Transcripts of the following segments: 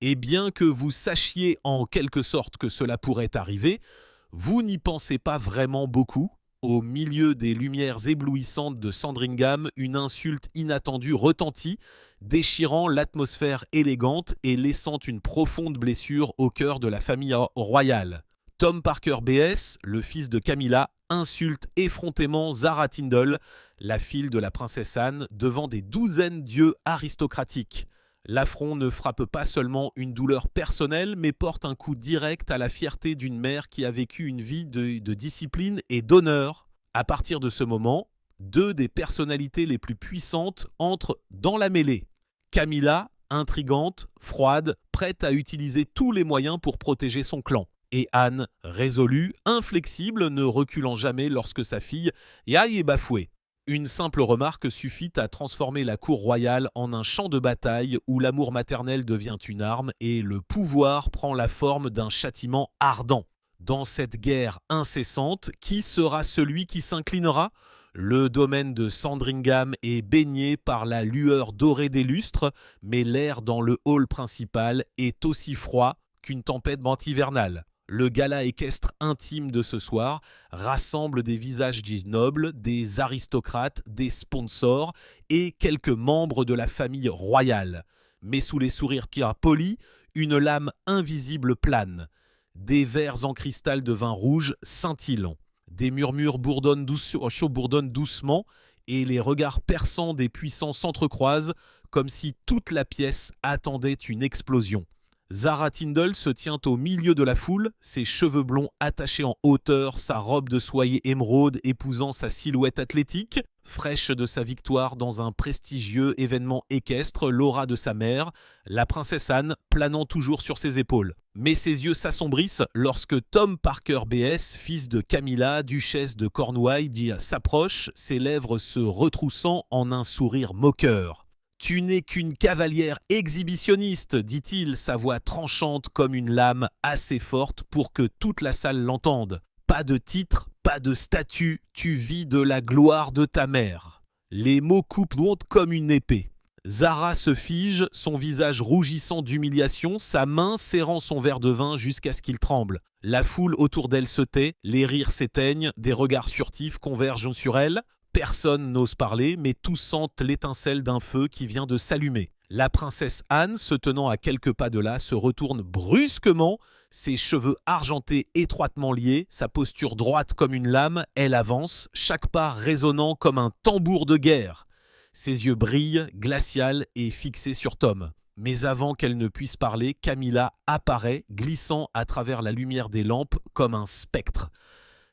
Et bien que vous sachiez en quelque sorte que cela pourrait arriver, vous n'y pensez pas vraiment beaucoup. Au milieu des lumières éblouissantes de Sandringham, une insulte inattendue retentit, déchirant l'atmosphère élégante et laissant une profonde blessure au cœur de la famille royale. Tom Parker B.S., le fils de Camilla, insulte effrontément Zara Tindall, la fille de la princesse Anne, devant des douzaines d'yeux aristocratiques. L'affront ne frappe pas seulement une douleur personnelle, mais porte un coup direct à la fierté d'une mère qui a vécu une vie de discipline et d'honneur. À partir de ce moment, deux des personnalités les plus puissantes entrent dans la mêlée. Camilla, intrigante, froide, prête à utiliser tous les moyens pour protéger son clan. Et Anne, résolue, inflexible, ne reculant jamais lorsque sa fille Yaï est bafouée. Une simple remarque suffit à transformer la cour royale en un champ de bataille où l'amour maternel devient une arme et le pouvoir prend la forme d'un châtiment ardent. Dans cette guerre incessante, qui sera celui qui s'inclinera ? Le domaine de Sandringham est baigné par la lueur dorée des lustres, mais l'air dans le hall principal est aussi froid qu'une tempête hivernale. Le gala équestre intime de ce soir rassemble des visages dits nobles, des aristocrates, des sponsors et quelques membres de la famille royale. Mais sous les sourires polis, une lame invisible plane. Des verres en cristal de vin rouge scintillent. Des murmures bourdonnent doucement et les regards perçants des puissants s'entrecroisent comme si toute la pièce attendait une explosion. Zara Tindall se tient au milieu de la foule, ses cheveux blonds attachés en hauteur, sa robe de soie émeraude épousant sa silhouette athlétique. Fraîche de sa victoire dans un prestigieux événement équestre, l'aura de sa mère, la princesse Anne planant toujours sur ses épaules. Mais ses yeux s'assombrissent lorsque Tom Parker B.S., fils de Camilla, duchesse de Cornouailles, s'approche, ses lèvres se retroussant en un sourire moqueur. « Tu n'es qu'une cavalière exhibitionniste, dit-il, sa voix tranchante comme une lame assez forte pour que toute la salle l'entende. Pas de titre, pas de statut, tu vis de la gloire de ta mère. » Les mots coupent comme une épée. Zara se fige, son visage rougissant d'humiliation, sa main serrant son verre de vin jusqu'à ce qu'il tremble. La foule autour d'elle se tait, les rires s'éteignent, des regards furtifs convergent sur elle. Personne n'ose parler, mais tous sentent l'étincelle d'un feu qui vient de s'allumer. La princesse Anne, se tenant à quelques pas de là, se retourne brusquement, ses cheveux argentés étroitement liés, sa posture droite comme une lame, elle avance, chaque pas résonnant comme un tambour de guerre. Ses yeux brillent, glaciales et fixés sur Tom. Mais avant qu'elle ne puisse parler, Camilla apparaît, glissant à travers la lumière des lampes comme un spectre.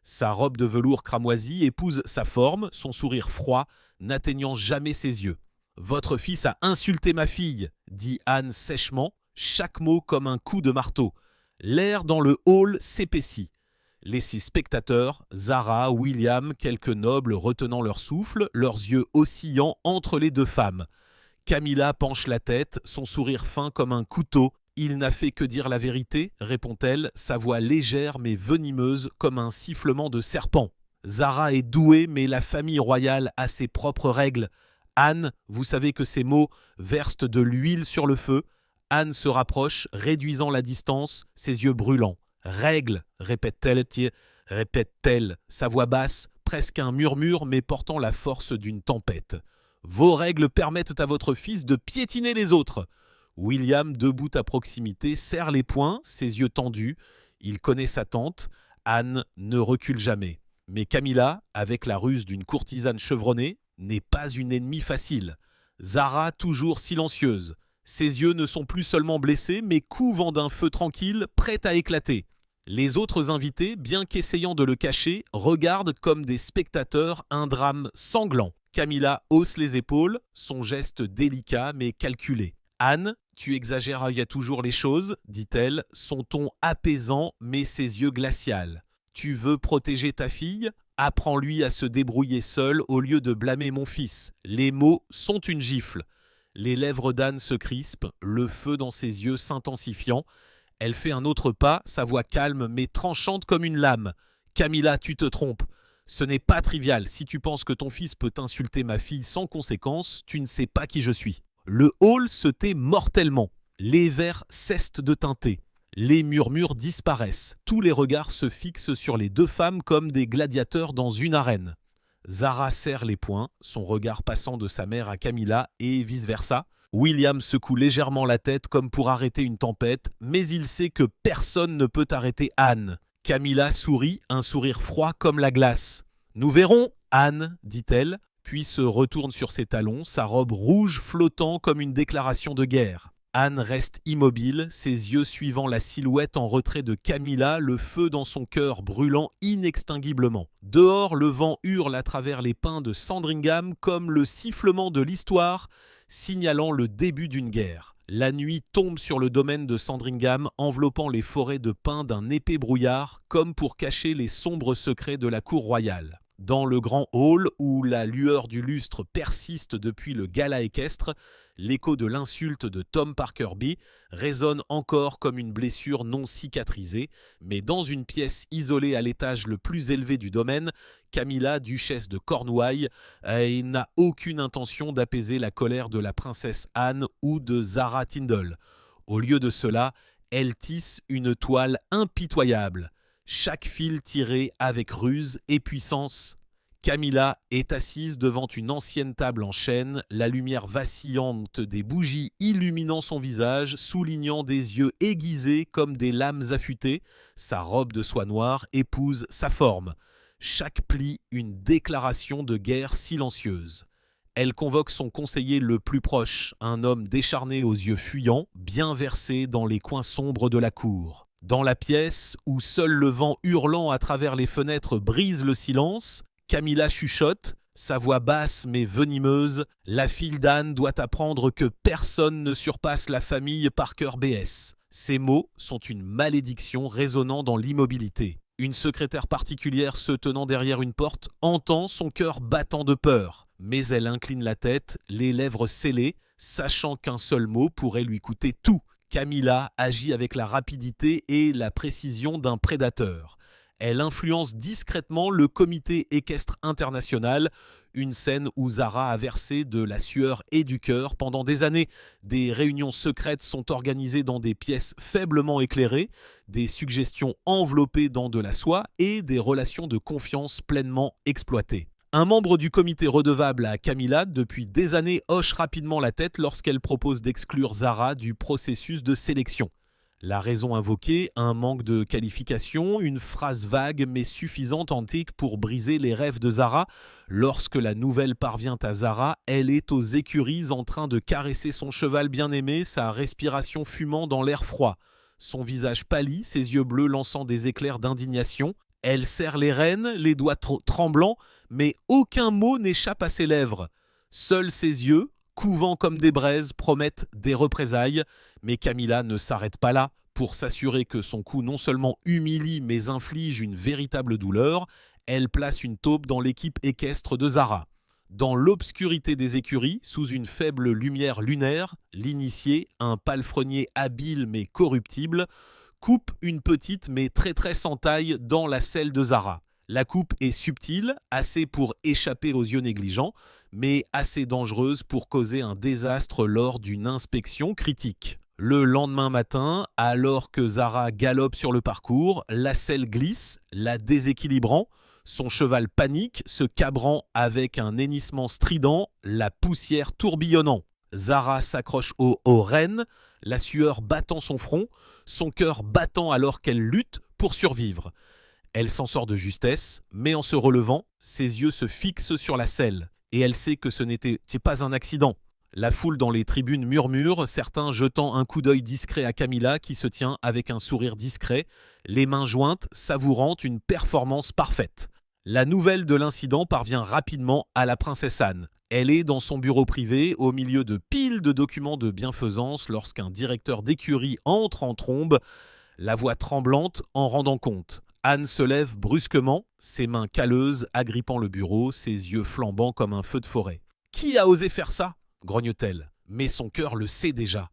Sa robe de velours cramoisi épouse sa forme, son sourire froid, n'atteignant jamais ses yeux. « Votre fils a insulté ma fille », dit Anne sèchement, chaque mot comme un coup de marteau. L'air dans le hall s'épaissit. Les 6 spectateurs, Zara, William, quelques nobles retenant leur souffle, leurs yeux oscillant entre les deux femmes. Camilla penche la tête, son sourire fin comme un couteau. « Il n'a fait que dire la vérité », répond-elle, sa voix légère mais venimeuse comme un sifflement de serpent. Zara est douée, mais la famille royale a ses propres règles. Anne, vous savez que ces mots versent de l'huile sur le feu. Anne se rapproche, réduisant la distance, ses yeux brûlants. « Règles », répète-t-elle, sa voix basse, presque un murmure mais portant la force d'une tempête. « Vos règles permettent à votre fils de piétiner les autres. » William, debout à proximité, serre les poings, ses yeux tendus. Il connaît sa tante. Anne ne recule jamais. Mais Camilla, avec la ruse d'une courtisane chevronnée, n'est pas une ennemie facile. Zara, toujours silencieuse. Ses yeux ne sont plus seulement blessés, mais couvant d'un feu tranquille, prêt à éclater. Les autres invités, bien qu'essayant de le cacher, regardent comme des spectateurs un drame sanglant. Camilla hausse les épaules, son geste délicat mais calculé. « Anne, tu exagères toujours les choses, dit-elle, son ton apaisant mais ses yeux glacials. Tu veux protéger ta fille ? Apprends-lui à se débrouiller seul au lieu de blâmer mon fils. Les mots sont une gifle. » Les lèvres d'Anne se crispent, le feu dans ses yeux s'intensifiant. Elle fait un autre pas, sa voix calme mais tranchante comme une lame. « Camilla, tu te trompes. Ce n'est pas trivial. Si tu penses que ton fils peut insulter ma fille sans conséquence, tu ne sais pas qui je suis. » Le hall se tait mortellement. Les verres cessent de teinter. Les murmures disparaissent. Tous les regards se fixent sur les deux femmes comme des gladiateurs dans une arène. Zara serre les poings, son regard passant de sa mère à Camilla et vice-versa. William secoue légèrement la tête comme pour arrêter une tempête, mais il sait que personne ne peut arrêter Anne. Camilla sourit, un sourire froid comme la glace. « Nous verrons, Anne, dit-elle, puis se retourne sur ses talons, sa robe rouge flottant comme une déclaration de guerre. Anne reste immobile, ses yeux suivant la silhouette en retrait de Camilla, le feu dans son cœur brûlant inextinguiblement. Dehors, le vent hurle à travers les pins de Sandringham comme le sifflement de l'histoire, signalant le début d'une guerre. La nuit tombe sur le domaine de Sandringham, enveloppant les forêts de pins d'un épais brouillard, comme pour cacher les sombres secrets de la cour royale. Dans le grand hall, où la lueur du lustre persiste depuis le gala équestre, l'écho de l'insulte de Tom Parkerby résonne encore comme une blessure non cicatrisée, mais dans une pièce isolée à l'étage le plus élevé du domaine, Camilla, duchesse de Cornouailles, n'a aucune intention d'apaiser la colère de la princesse Anne ou de Zara Tindall. Au lieu de cela, elle tisse une toile impitoyable. Chaque fil tiré avec ruse et puissance. Camilla est assise devant une ancienne table en chêne, la lumière vacillante des bougies illuminant son visage, soulignant des yeux aiguisés comme des lames affûtées. Sa robe de soie noire épouse sa forme. Chaque pli une déclaration de guerre silencieuse. Elle convoque son conseiller le plus proche, un homme décharné aux yeux fuyants, bien versé dans les coins sombres de la cour. Dans la pièce, où seul le vent hurlant à travers les fenêtres brise le silence, Camilla chuchote, sa voix basse mais venimeuse. La fille d'Anne doit apprendre que personne ne surpasse la famille Parker B.S. Ces mots sont une malédiction résonnant dans l'immobilité. Une secrétaire particulière se tenant derrière une porte entend son cœur battant de peur, mais elle incline la tête, les lèvres scellées, sachant qu'un seul mot pourrait lui coûter tout. Camilla agit avec la rapidité et la précision d'un prédateur. Elle influence discrètement le comité équestre international, une scène où Zara a versé de la sueur et du cœur pendant des années. Des réunions secrètes sont organisées dans des pièces faiblement éclairées, des suggestions enveloppées dans de la soie et des relations de confiance pleinement exploitées. Un membre du comité redevable à Camilla depuis des années hoche rapidement la tête lorsqu'elle propose d'exclure Zara du processus de sélection. La raison invoquée, un manque de qualification, une phrase vague mais suffisante antique pour briser les rêves de Zara. Lorsque la nouvelle parvient à Zara, elle est aux écuries en train de caresser son cheval bien-aimé, sa respiration fumant dans l'air froid. Son visage pâlit, ses yeux bleus lançant des éclairs d'indignation. Elle serre les rênes, les doigts tremblants, mais aucun mot n'échappe à ses lèvres. Seuls ses yeux, couvant comme des braises, promettent des représailles, mais Camilla ne s'arrête pas là. Pour s'assurer que son coup non seulement humilie mais inflige une véritable douleur, elle place une taupe dans l'équipe équestre de Zara. Dans l'obscurité des écuries, sous une faible lumière lunaire, l'initié, un palefrenier habile mais corruptible, coupe une petite mais très sans taille dans la selle de Zara. La coupe est subtile, assez pour échapper aux yeux négligents, mais assez dangereuse pour causer un désastre lors d'une inspection critique. Le lendemain matin, alors que Zara galope sur le parcours, la selle glisse, la déséquilibrant. Son cheval panique, se cabrant avec un hennissement strident, la poussière tourbillonnant. Zara s'accroche aux rênes, la sueur battant son front, son cœur battant alors qu'elle lutte pour survivre. Elle s'en sort de justesse, mais en se relevant, ses yeux se fixent sur la selle. Et elle sait que ce n'était pas un accident. La foule dans les tribunes murmure, certains jetant un coup d'œil discret à Camilla qui se tient avec un sourire discret, les mains jointes, savourant une performance parfaite. La nouvelle de l'incident parvient rapidement à la princesse Anne. Elle est dans son bureau privé, au milieu de piles de documents de bienfaisance, lorsqu'un directeur d'écurie entre en trombe, la voix tremblante en rendant compte. Anne se lève brusquement, ses mains calleuses agrippant le bureau, ses yeux flambant comme un feu de forêt. « Qui a osé faire ça ?» grogne-t-elle. Mais son cœur le sait déjà.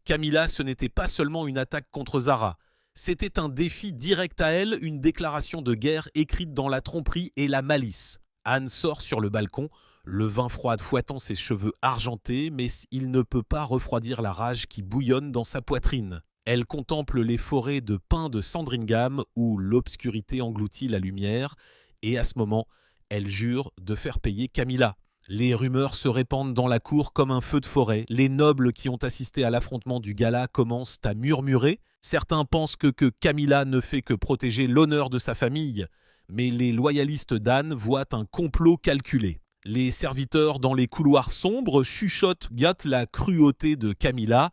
Camilla, ce n'était pas seulement une attaque contre Zara. C'était un défi direct à elle, une déclaration de guerre écrite dans la tromperie et la malice. Anne sort sur le balcon, le vin froid fouettant ses cheveux argentés, mais il ne peut pas refroidir la rage qui bouillonne dans sa poitrine. Elle contemple les forêts de pins de Sandringham où l'obscurité engloutit la lumière, et à ce moment, elle jure de faire payer Camilla. Les rumeurs se répandent dans la cour comme un feu de forêt. Les nobles qui ont assisté à l'affrontement du gala commencent à murmurer. Certains pensent que Camilla ne fait que protéger l'honneur de sa famille, mais les loyalistes d'Anne voient un complot calculé. Les serviteurs dans les couloirs sombres chuchotent gâtent la cruauté de Camilla,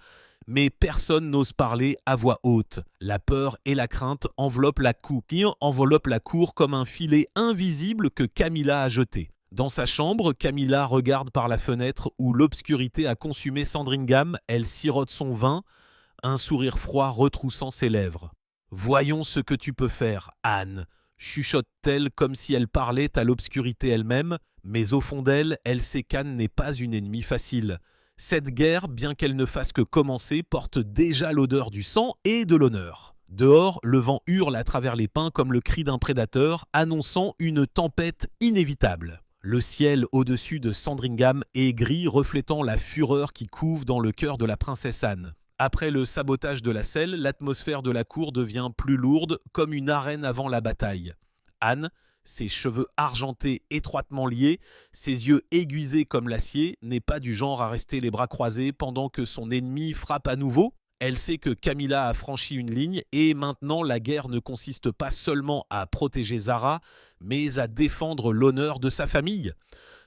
mais personne n'ose parler à voix haute. La peur et la crainte enveloppent la cour comme un filet invisible que Camilla a jeté. Dans sa chambre, Camilla regarde par la fenêtre où l'obscurité a consumé Sandringham. Elle sirote son vin, un sourire froid retroussant ses lèvres. « Voyons ce que tu peux faire, Anne », chuchote-t-elle comme si elle parlait à l'obscurité elle-même, mais au fond d'elle, elle sait qu'Anne n'est pas une ennemie facile. Cette guerre, bien qu'elle ne fasse que commencer, porte déjà l'odeur du sang et de l'honneur. Dehors, le vent hurle à travers les pins comme le cri d'un prédateur, annonçant une tempête inévitable. Le ciel au-dessus de Sandringham est gris, reflétant la fureur qui couve dans le cœur de la princesse Anne. Après le sabotage de la selle, l'atmosphère de la cour devient plus lourde, comme une arène avant la bataille. Anne, ses cheveux argentés étroitement liés, ses yeux aiguisés comme l'acier, n'est pas du genre à rester les bras croisés pendant que son ennemi frappe à nouveau. Elle sait que Camilla a franchi une ligne et maintenant la guerre ne consiste pas seulement à protéger Zara, mais à défendre l'honneur de sa famille.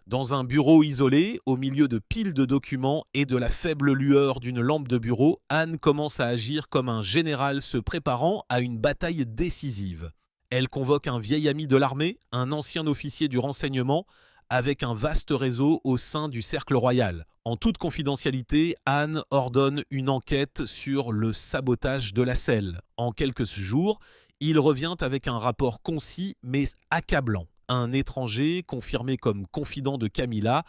Dans un bureau isolé, au milieu de piles de documents et de la faible lueur d'une lampe de bureau, Anne commence à agir comme un général se préparant à une bataille décisive. Elle convoque un vieil ami de l'armée, un ancien officier du renseignement, avec un vaste réseau au sein du cercle royal. En toute confidentialité, Anne ordonne une enquête sur le sabotage de la selle. En quelques jours, il revient avec un rapport concis mais accablant. Un étranger, confirmé comme confident de Camilla,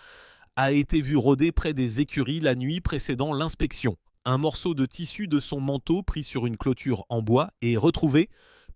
a été vu rôder près des écuries la nuit précédant l'inspection. Un morceau de tissu de son manteau pris sur une clôture en bois est retrouvé,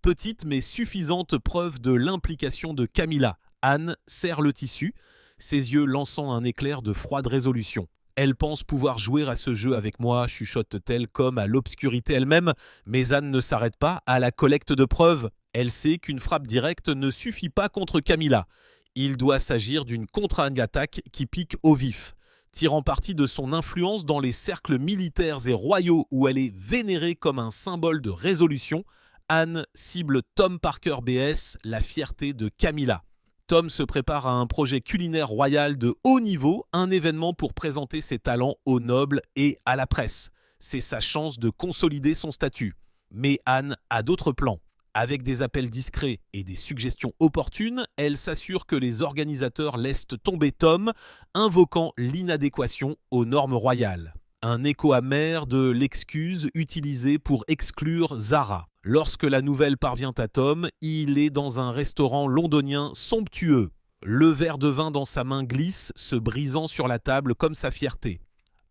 petite mais suffisante preuve de l'implication de Camilla. Anne serre le tissu, ses yeux lançant un éclair de froide résolution. Elle pense pouvoir jouer à ce jeu avec moi, chuchote-t-elle comme à l'obscurité elle-même, mais Anne ne s'arrête pas à la collecte de preuves. Elle sait qu'une frappe directe ne suffit pas contre Camilla. Il doit s'agir d'une contre-attaque qui pique au vif. Tirant parti de son influence dans les cercles militaires et royaux où elle est vénérée comme un symbole de résolution, Anne cible Tom Parker BS, la fierté de Camilla. Tom se prépare à un projet culinaire royal de haut niveau, un événement pour présenter ses talents aux nobles et à la presse. C'est sa chance de consolider son statut. Mais Anne a d'autres plans. Avec des appels discrets et des suggestions opportunes, elle s'assure que les organisateurs laissent tomber Tom, invoquant l'inadéquation aux normes royales. Un écho amer de l'excuse utilisée pour exclure Zara. Lorsque la nouvelle parvient à Tom, il est dans un restaurant londonien somptueux. Le verre de vin dans sa main glisse, se brisant sur la table comme sa fierté.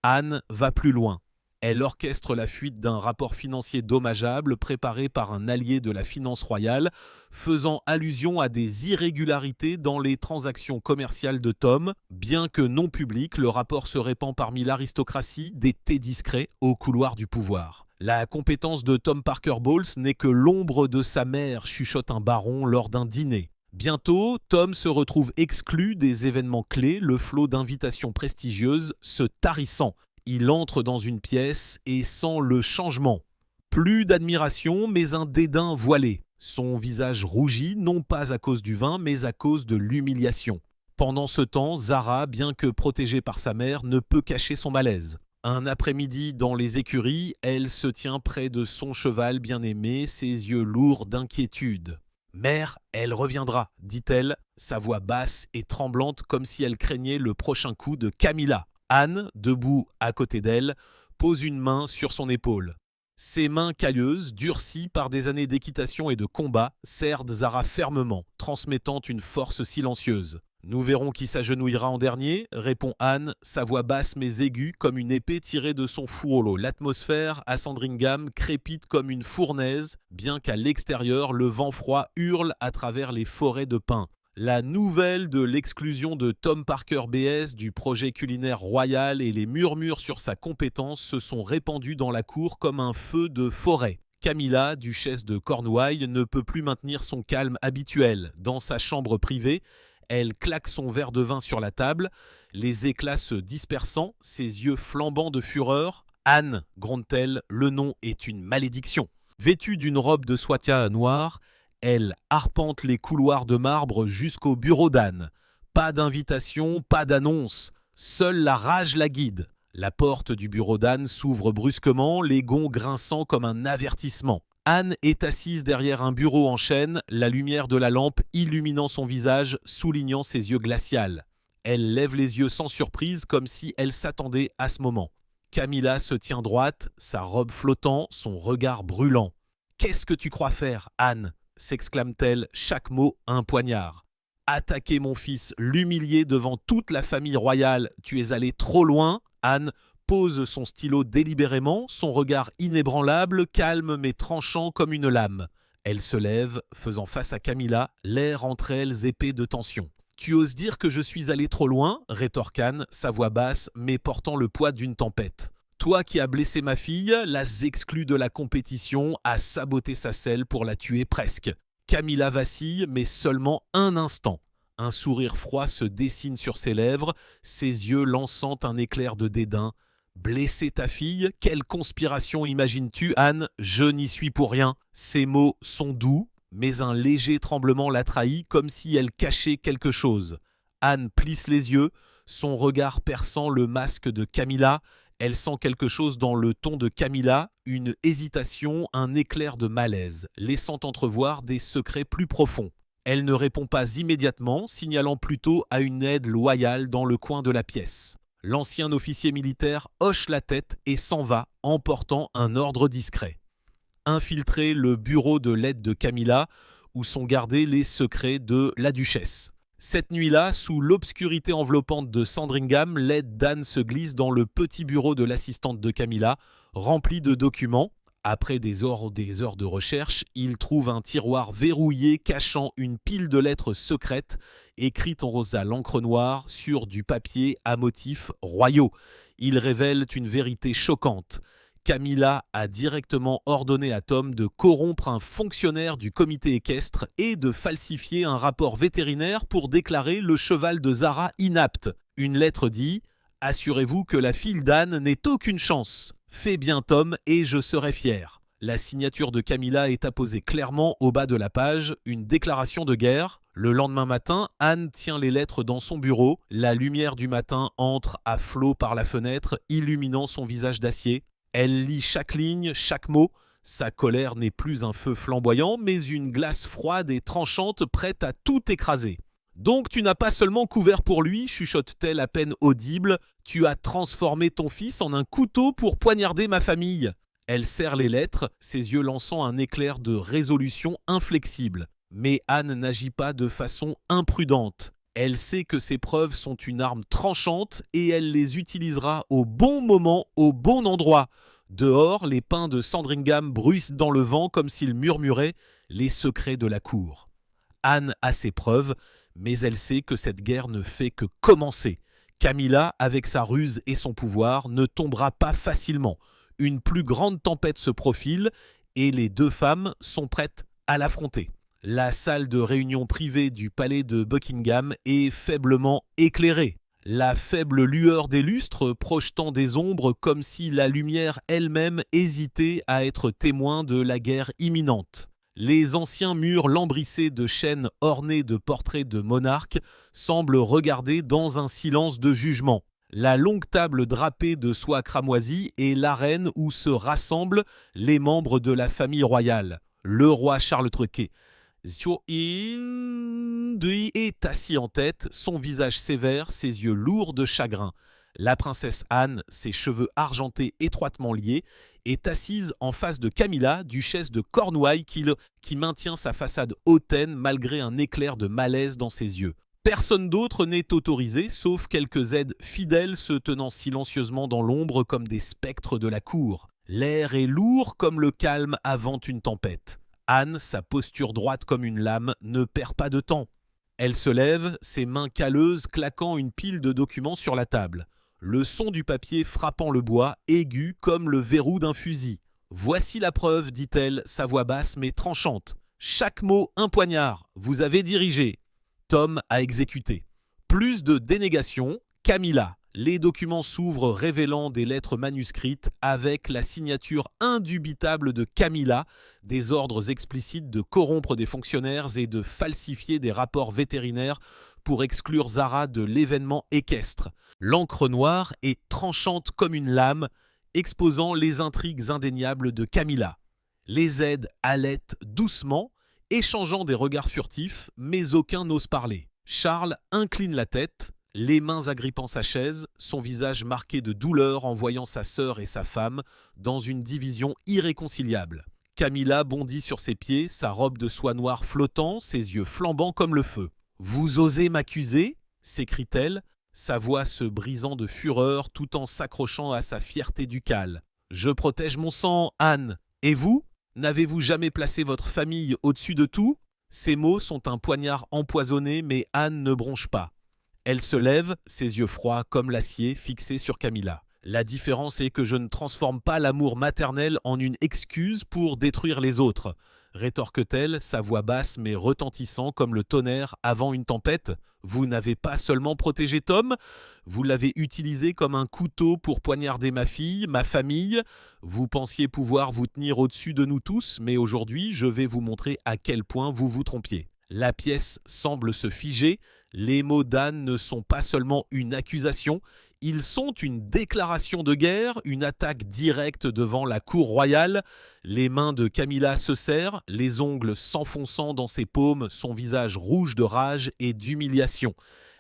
Anne va plus loin. Elle orchestre la fuite d'un rapport financier dommageable préparé par un allié de la finance royale, faisant allusion à des irrégularités dans les transactions commerciales de Tom. Bien que non public, le rapport se répand parmi l'aristocratie des thés discrets au couloir du pouvoir. La compétence de Tom Parker Bowles n'est que l'ombre de sa mère, chuchote un baron lors d'un dîner. Bientôt, Tom se retrouve exclu des événements clés, le flot d'invitations prestigieuses se tarissant. Il entre dans une pièce et sent le changement. Plus d'admiration, mais un dédain voilé. Son visage rougit, non pas à cause du vin, mais à cause de l'humiliation. Pendant ce temps, Zara, bien que protégée par sa mère, ne peut cacher son malaise. Un après-midi dans les écuries, elle se tient près de son cheval bien-aimé, ses yeux lourds d'inquiétude. « Mère, elle reviendra », dit-elle, sa voix basse et tremblante comme si elle craignait le prochain coup de Camilla. Anne, debout à côté d'elle, pose une main sur son épaule. Ses mains cailleuses, durcies par des années d'équitation et de combat, serrent Zara fermement, transmettant une force silencieuse. « Nous verrons qui s'agenouillera en dernier », répond Anne, sa voix basse mais aiguë comme une épée tirée de son fourreau. L'atmosphère à Sandringham crépite comme une fournaise, bien qu'à l'extérieur, le vent froid hurle à travers les forêts de pins. La nouvelle de l'exclusion de Tom Parker BS du projet culinaire royal et les murmures sur sa compétence se sont répandus dans la cour comme un feu de forêt. Camilla, duchesse de Cornouailles, ne peut plus maintenir son calme habituel. Dans sa chambre privée, elle claque son verre de vin sur la table, les éclats se dispersant, ses yeux flambant de fureur. « Anne !» gronde-t-elle, « le nom est une malédiction !» Vêtue d'une robe de soie noire, elle arpente les couloirs de marbre jusqu'au bureau d'Anne. Pas d'invitation, pas d'annonce, seule la rage la guide. La porte du bureau d'Anne s'ouvre brusquement, les gonds grinçant comme un avertissement. Anne est assise derrière un bureau en chêne, la lumière de la lampe illuminant son visage, soulignant ses yeux glaciales. Elle lève les yeux sans surprise, comme si elle s'attendait à ce moment. Camilla se tient droite, sa robe flottant, son regard brûlant. « Qu'est-ce que tu crois faire, Anne ?» s'exclame-t-elle, chaque mot un poignard. « Attaquer mon fils, l'humilier devant toute la famille royale, tu es allé trop loin ?» Anne pose son stylo délibérément, son regard inébranlable, calme mais tranchant comme une lame. Elle se lève, faisant face à Camilla, l'air entre elles épais de tension. « Tu oses dire que je suis allé trop loin ?» rétorque Anne, sa voix basse, mais portant le poids d'une tempête. « Toi qui as blessé ma fille, l'as exclue de la compétition, as saboté sa selle pour la tuer presque. » Camilla vacille, mais seulement un instant. Un sourire froid se dessine sur ses lèvres, ses yeux lançant un éclair de dédain. « Blesser ta fille ? Quelle conspiration imagines-tu, Anne ? Je n'y suis pour rien. » Ces mots sont doux, mais un léger tremblement la trahit, comme si elle cachait quelque chose. Anne plisse les yeux, son regard perçant le masque de Camilla. Elle sent quelque chose dans le ton de Camilla, une hésitation, un éclair de malaise, laissant entrevoir des secrets plus profonds. Elle ne répond pas immédiatement, signalant plutôt à une aide loyale dans le coin de la pièce. L'ancien officier militaire hoche la tête et s'en va, emportant un ordre discret. Infiltrer le bureau de l'aide de Camilla, où sont gardés les secrets de la duchesse. Cette nuit-là, sous l'obscurité enveloppante de Sandringham, l'aide d'Anne se glisse dans le petit bureau de l'assistante de Camilla, rempli de documents. Après des heures de recherche, il trouve un tiroir verrouillé cachant une pile de lettres secrètes, écrites en rose à l'encre noire sur du papier à motifs royaux. Ils révèlent une vérité choquante. Camilla a directement ordonné à Tom de corrompre un fonctionnaire du comité équestre et de falsifier un rapport vétérinaire pour déclarer le cheval de Zara inapte. Une lettre dit « Assurez-vous que la fille d'Anne n'ait aucune chance. Fais bien Tom et je serai fier. » La signature de Camilla est apposée clairement au bas de la page, une déclaration de guerre. Le lendemain matin, Anne tient les lettres dans son bureau. La lumière du matin entre à flot par la fenêtre, illuminant son visage d'acier. Elle lit chaque ligne, chaque mot. Sa colère n'est plus un feu flamboyant, mais une glace froide et tranchante prête à tout écraser. « Donc tu n'as pas seulement couvert pour lui, chuchote-t-elle à peine audible, tu as transformé ton fils en un couteau pour poignarder ma famille. » Elle serre les lettres, ses yeux lançant un éclair de résolution inflexible. Mais Anne n'agit pas de façon imprudente. Elle sait que ces preuves sont une arme tranchante et elle les utilisera au bon moment, au bon endroit. Dehors, les pins de Sandringham bruissent dans le vent comme s'ils murmuraient les secrets de la cour. Anne a ses preuves, mais elle sait que cette guerre ne fait que commencer. Camilla, avec sa ruse et son pouvoir, ne tombera pas facilement. Une plus grande tempête se profile et les deux femmes sont prêtes à l'affronter. La salle de réunion privée du palais de Buckingham est faiblement éclairée. La faible lueur des lustres projetant des ombres comme si la lumière elle-même hésitait à être témoin de la guerre imminente. Les anciens murs lambrissés de chênes ornés de portraits de monarques semblent regarder dans un silence de jugement. La longue table drapée de soie cramoisie est l'arène où se rassemblent les membres de la famille royale. Le roi Charles Truquet est assis en tête, son visage sévère, ses yeux lourds de chagrin. La princesse Anne, ses cheveux argentés étroitement liés, est assise en face de Camilla, duchesse de Cornouailles, qui maintient sa façade hautaine malgré un éclair de malaise dans ses yeux. Personne d'autre n'est autorisé, sauf quelques aides fidèles se tenant silencieusement dans l'ombre comme des spectres de la cour. L'air est lourd comme le calme avant une tempête. Anne, sa posture droite comme une lame, ne perd pas de temps. Elle se lève, ses mains calleuses claquant une pile de documents sur la table. Le son du papier frappant le bois, aigu comme le verrou d'un fusil. « Voici la preuve, dit-elle, sa voix basse mais tranchante. Chaque mot un poignard. Vous avez dirigé. » Tom a exécuté. Plus de dénégation. Camilla. Les documents s'ouvrent révélant des lettres manuscrites avec la signature indubitable de Camilla, des ordres explicites de corrompre des fonctionnaires et de falsifier des rapports vétérinaires pour exclure Zara de l'événement équestre. L'encre noire est tranchante comme une lame, exposant les intrigues indéniables de Camilla. Les aides halètent doucement, échangeant des regards furtifs, mais aucun n'ose parler. Charles incline la tête, les mains agrippant sa chaise, son visage marqué de douleur en voyant sa sœur et sa femme dans une division irréconciliable. Camilla bondit sur ses pieds, sa robe de soie noire flottant, ses yeux flambants comme le feu. « Vous osez m'accuser » s'écrie-t-elle, sa voix se brisant de fureur tout en s'accrochant à sa fierté ducale. « Je protège mon sang, Anne. Et vous ? N'avez-vous jamais placé votre famille au-dessus de tout ?» Ces mots sont un poignard empoisonné, mais Anne ne bronche pas. Elle se lève, ses yeux froids comme l'acier fixés sur Camilla. « La différence est que je ne transforme pas l'amour maternel en une excuse pour détruire les autres. » rétorque-t-elle, sa voix basse mais retentissant comme le tonnerre avant une tempête. « Vous n'avez pas seulement protégé Tom, vous l'avez utilisé comme un couteau pour poignarder ma fille, ma famille. Vous pensiez pouvoir vous tenir au-dessus de nous tous, mais aujourd'hui, je vais vous montrer à quel point vous vous trompiez. » La pièce semble se figer. Les mots d'Anne ne sont pas seulement une accusation, ils sont une déclaration de guerre, une attaque directe devant la cour royale. Les mains de Camilla se serrent, les ongles s'enfonçant dans ses paumes, son visage rouge de rage et d'humiliation.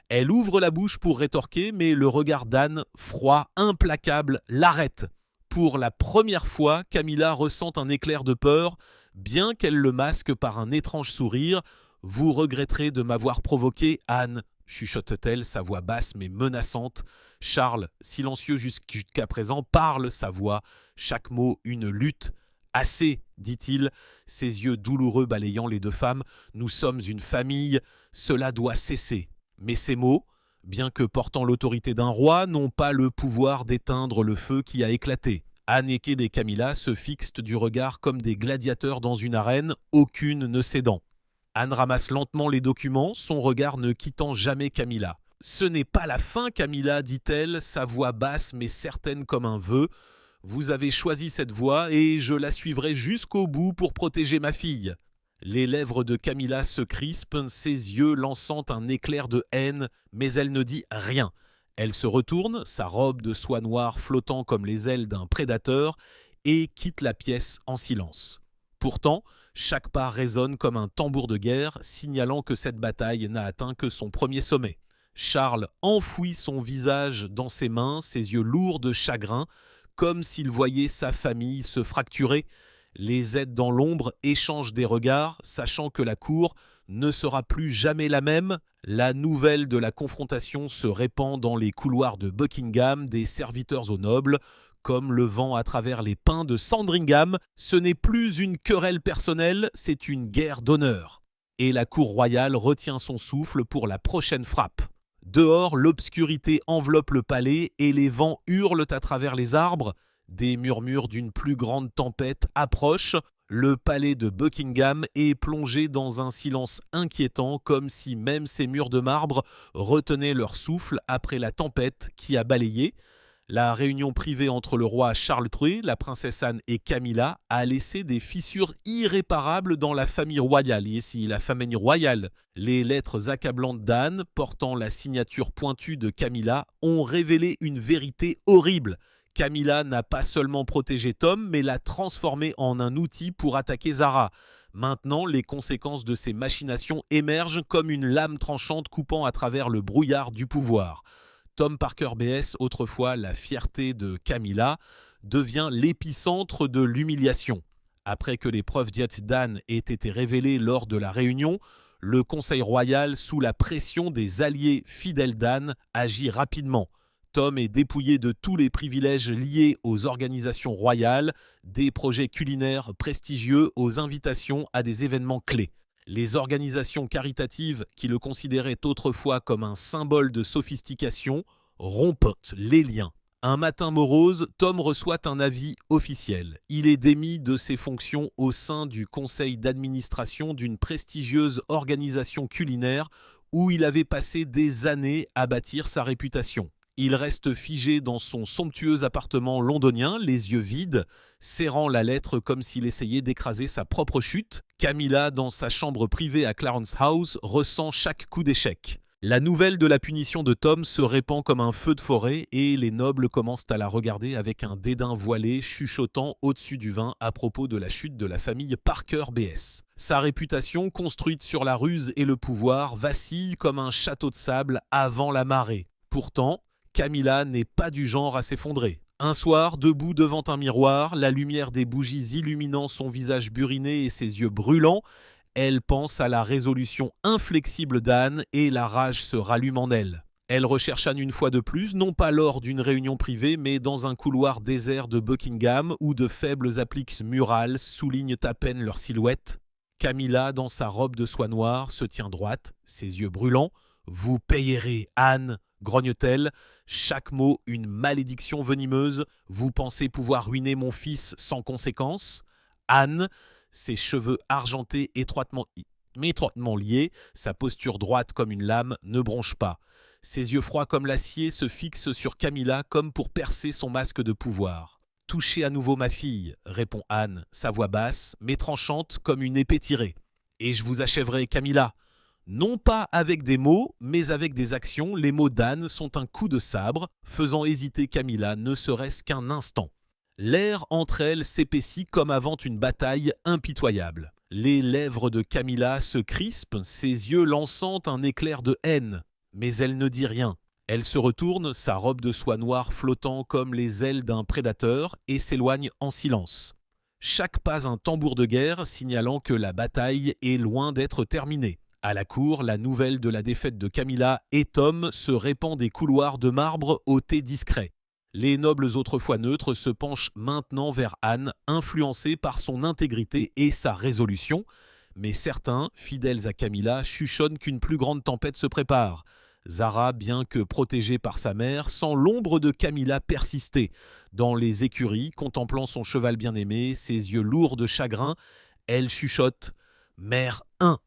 Elle ouvre la bouche pour rétorquer, mais le regard d'Anne, froid, implacable, l'arrête. Pour la première fois, Camilla ressent un éclair de peur, bien qu'elle le masque par un étrange sourire. « Vous regretterez de m'avoir provoqué, Anne », chuchote-t-elle, sa voix basse mais menaçante. Charles, silencieux jusqu'à présent, parle sa voix, chaque mot une lutte. « Assez, dit-il, ses yeux douloureux balayant les deux femmes. « Nous sommes une famille, cela doit cesser. » Mais ces mots, bien que portant l'autorité d'un roi, n'ont pas le pouvoir d'éteindre le feu qui a éclaté. Anne et Camilla se fixent du regard comme des gladiateurs dans une arène, aucune ne cédant. Anne ramasse lentement les documents, son regard ne quittant jamais Camilla. « Ce n'est pas la fin, Camilla, dit-elle, sa voix basse mais certaine comme un vœu. Vous avez choisi cette voie et je la suivrai jusqu'au bout pour protéger ma fille. » Les lèvres de Camilla se crispent, ses yeux lançant un éclair de haine, mais elle ne dit rien. Elle se retourne, sa robe de soie noire flottant comme les ailes d'un prédateur, et quitte la pièce en silence. Pourtant, chaque pas résonne comme un tambour de guerre, signalant que cette bataille n'a atteint que son premier sommet. Charles enfouit son visage dans ses mains, ses yeux lourds de chagrin, comme s'il voyait sa famille se fracturer. Les aides dans l'ombre échangent des regards, sachant que la cour ne sera plus jamais la même. La nouvelle de la confrontation se répand dans les couloirs de Buckingham, des serviteurs aux nobles. Comme le vent à travers les pins de Sandringham, ce n'est plus une querelle personnelle, c'est une guerre d'honneur. Et la cour royale retient son souffle pour la prochaine frappe. Dehors, l'obscurité enveloppe le palais et les vents hurlent à travers les arbres. Des murmures d'une plus grande tempête approchent. Le palais de Buckingham est plongé dans un silence inquiétant, comme si même ces murs de marbre retenaient leur souffle après la tempête qui a balayé. La réunion privée entre le roi Charles III, la princesse Anne et Camilla a laissé des fissures irréparables dans la famille royale. Ici, la famille royale. Les lettres accablantes d'Anne, portant la signature pointue de Camilla, ont révélé une vérité horrible. Camilla n'a pas seulement protégé Tom, mais l'a transformé en un outil pour attaquer Zara. Maintenant, les conséquences de ces machinations émergent comme une lame tranchante coupant à travers le brouillard du pouvoir. Tom Parker BS, autrefois la fierté de Camilla, devient l'épicentre de l'humiliation. Après que les preuves diètes d'Anne aient été révélées lors de la réunion, le Conseil royal, sous la pression des alliés fidèles d'Anne, agit rapidement. Tom est dépouillé de tous les privilèges liés aux organisations royales, des projets culinaires prestigieux aux invitations à des événements clés. Les organisations caritatives qui le considéraient autrefois comme un symbole de sophistication rompent les liens. Un matin morose, Tom reçoit un avis officiel. Il est démis de ses fonctions au sein du conseil d'administration d'une prestigieuse organisation culinaire où il avait passé des années à bâtir sa réputation. Il reste figé dans son somptueux appartement londonien, les yeux vides, serrant la lettre comme s'il essayait d'écraser sa propre chute. Camilla, dans sa chambre privée à Clarence House, ressent chaque coup d'échec. La nouvelle de la punition de Tom se répand comme un feu de forêt et les nobles commencent à la regarder avec un dédain voilé, chuchotant au-dessus du vin à propos de la chute de la famille Parker BS. Sa réputation, construite sur la ruse et le pouvoir, vacille comme un château de sable avant la marée. Pourtant, Camilla n'est pas du genre à s'effondrer. Un soir, debout devant un miroir, la lumière des bougies illuminant son visage buriné et ses yeux brûlants, elle pense à la résolution inflexible d'Anne et la rage se rallume en elle. Elle recherche Anne une fois de plus, non pas lors d'une réunion privée, mais dans un couloir désert de Buckingham où de faibles appliques murales soulignent à peine leur silhouette. Camilla, dans sa robe de soie noire, se tient droite, ses yeux brûlants. « Vous payerez, Anne !» grogne-t-elle, chaque mot une malédiction venimeuse. « Vous pensez pouvoir ruiner mon fils sans conséquence ?» Anne, ses cheveux argentés étroitement liés, sa posture droite comme une lame, ne bronche pas. Ses yeux froids comme l'acier se fixent sur Camilla comme pour percer son masque de pouvoir. « Touchez à nouveau ma fille, » répond Anne, sa voix basse, mais tranchante comme une épée tirée. « Et je vous achèverai, Camilla. » Non pas avec des mots, mais avec des actions, les mots d'Anne sont un coup de sabre, faisant hésiter Camilla ne serait-ce qu'un instant. L'air entre elles s'épaissit comme avant une bataille impitoyable. Les lèvres de Camilla se crispent, ses yeux lançant un éclair de haine. Mais elle ne dit rien. Elle se retourne, sa robe de soie noire flottant comme les ailes d'un prédateur, et s'éloigne en silence. Chaque pas un tambour de guerre signalant que la bataille est loin d'être terminée. À la cour, la nouvelle de la défaite de Camilla et Tom se répand des couloirs de marbre au thé discret. Les nobles autrefois neutres se penchent maintenant vers Anne, influencés par son intégrité et sa résolution. Mais certains, fidèles à Camilla, chuchonnent qu'une plus grande tempête se prépare. Zara, bien que protégée par sa mère, sent l'ombre de Camilla persister. Dans les écuries, contemplant son cheval bien-aimé, ses yeux lourds de chagrin, elle chuchote « Mère 1 !»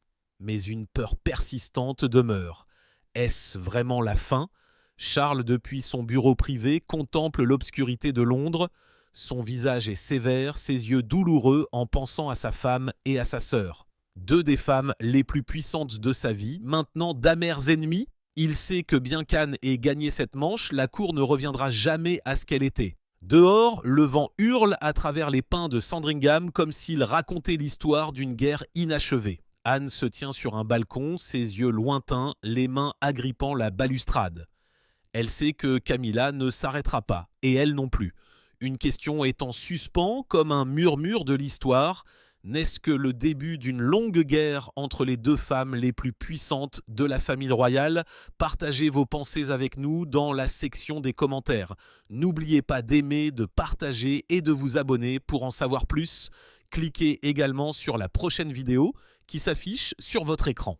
Mais une peur persistante demeure. Est-ce vraiment la fin ? Charles, depuis son bureau privé, contemple l'obscurité de Londres. Son visage est sévère, ses yeux douloureux en pensant à sa femme et à sa sœur. Deux des femmes les plus puissantes de sa vie, maintenant d'amers ennemies. Il sait que bien qu'Anne ait gagné cette manche, la cour ne reviendra jamais à ce qu'elle était. Dehors, le vent hurle à travers les pins de Sandringham comme s'il racontait l'histoire d'une guerre inachevée. Anne se tient sur un balcon, ses yeux lointains, les mains agrippant la balustrade. Elle sait que Camilla ne s'arrêtera pas, et elle non plus. Une question est en suspens comme un murmure de l'histoire. N'est-ce que le début d'une longue guerre entre les deux femmes les plus puissantes de la famille royale? Partagez vos pensées avec nous dans la section des commentaires. N'oubliez pas d'aimer, de partager et de vous abonner pour en savoir plus. Cliquez également sur la prochaine vidéo qui s'affiche sur votre écran.